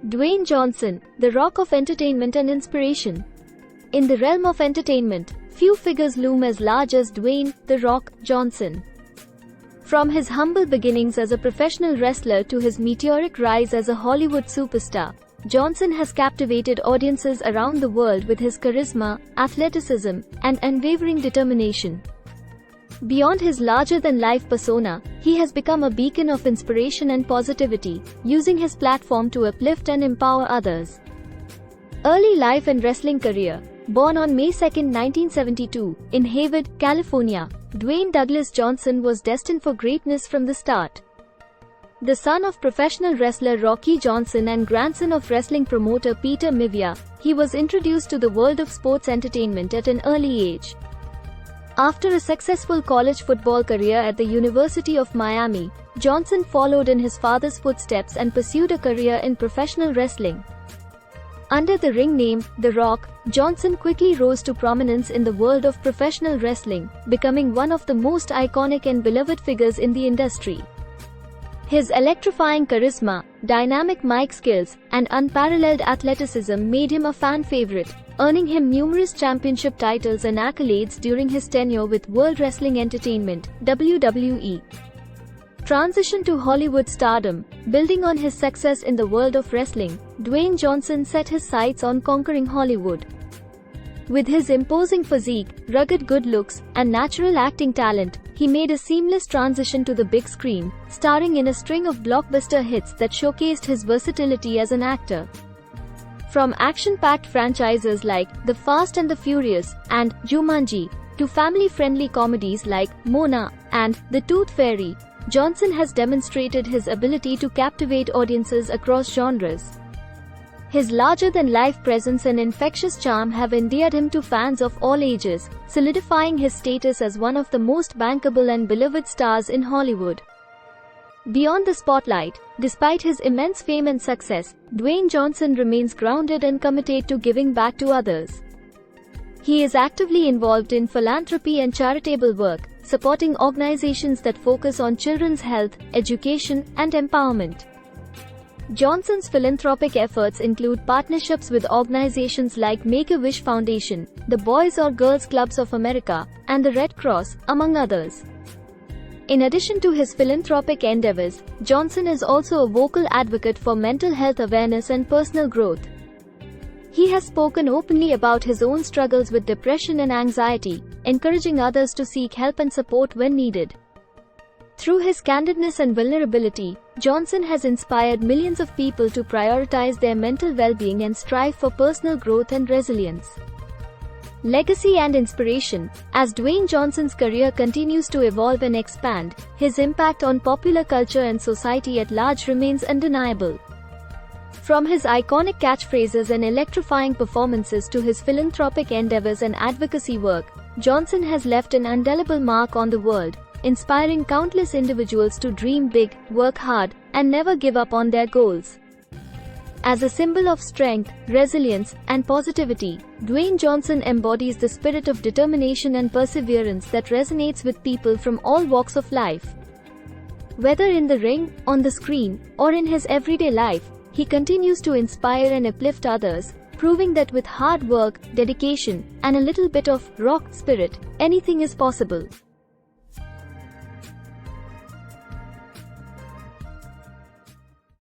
Dwayne Johnson, the rock of entertainment and inspiration. In the realm of entertainment, few figures loom as large as Dwayne "The Rock" Johnson. From his humble beginnings as a professional wrestler to his meteoric rise as a Hollywood superstar, Johnson has captivated audiences around the world with his charisma, athleticism, and unwavering determination. Beyond his larger-than-life persona, he has become a beacon of inspiration and positivity, using his platform to uplift and empower others. Early life and wrestling career. Born on May 2, 1972, in Hayward, California, Dwayne Douglas Johnson was destined for greatness from the start. The son of professional wrestler Rocky Johnson and grandson of wrestling promoter Peter Mivia, he was introduced to the world of sports entertainment at an early age. After a successful college football career at the University of Miami, Johnson followed in his father's footsteps and pursued a career in professional wrestling. Under the ring name, The Rock, Johnson quickly rose to prominence in the world of professional wrestling, becoming one of the most iconic and beloved figures in the industry. His electrifying charisma, dynamic mic skills, and unparalleled athleticism made him a fan favorite, earning him numerous championship titles and accolades during his tenure with World Wrestling Entertainment, WWE. Transition to Hollywood stardom. Building on his success in the world of wrestling, Dwayne Johnson set his sights on conquering Hollywood. With his imposing physique, rugged good looks, and natural acting talent, he made a seamless transition to the big screen, starring in a string of blockbuster hits that showcased his versatility as an actor. From action-packed franchises like The Fast and the Furious and Jumanji, to family-friendly comedies like Mona and The Tooth Fairy, Johnson has demonstrated his ability to captivate audiences across genres. His larger-than-life presence and infectious charm have endeared him to fans of all ages, solidifying his status as one of the most bankable and beloved stars in Hollywood. Beyond the spotlight, despite his immense fame and success, Dwayne Johnson remains grounded and committed to giving back to others. He is actively involved in philanthropy and charitable work, supporting organizations that focus on children's health, education, and empowerment. Johnson's philanthropic efforts include partnerships with organizations like Make-A-Wish Foundation, the Boys or Girls Clubs of America, and the Red Cross, among others. In addition to his philanthropic endeavors, Johnson is also a vocal advocate for mental health awareness and personal growth. He has spoken openly about his own struggles with depression and anxiety, encouraging others to seek help and support when needed. Through his candidness and vulnerability, Johnson has inspired millions of people to prioritize their mental well-being and strive for personal growth and resilience. Legacy and inspiration. As Dwayne Johnson's career continues to evolve and expand, his impact on popular culture and society at large remains undeniable. From his iconic catchphrases and electrifying performances to his philanthropic endeavors and advocacy work, Johnson has left an indelible mark on the world, inspiring countless individuals to dream big, work hard, and never give up on their goals. As a symbol of strength, resilience, and positivity, Dwayne Johnson embodies the spirit of determination and perseverance that resonates with people from all walks of life. Whether in the ring, on the screen, or in his everyday life, he continues to inspire and uplift others, proving that with hard work, dedication, and a little bit of rock spirit, anything is possible.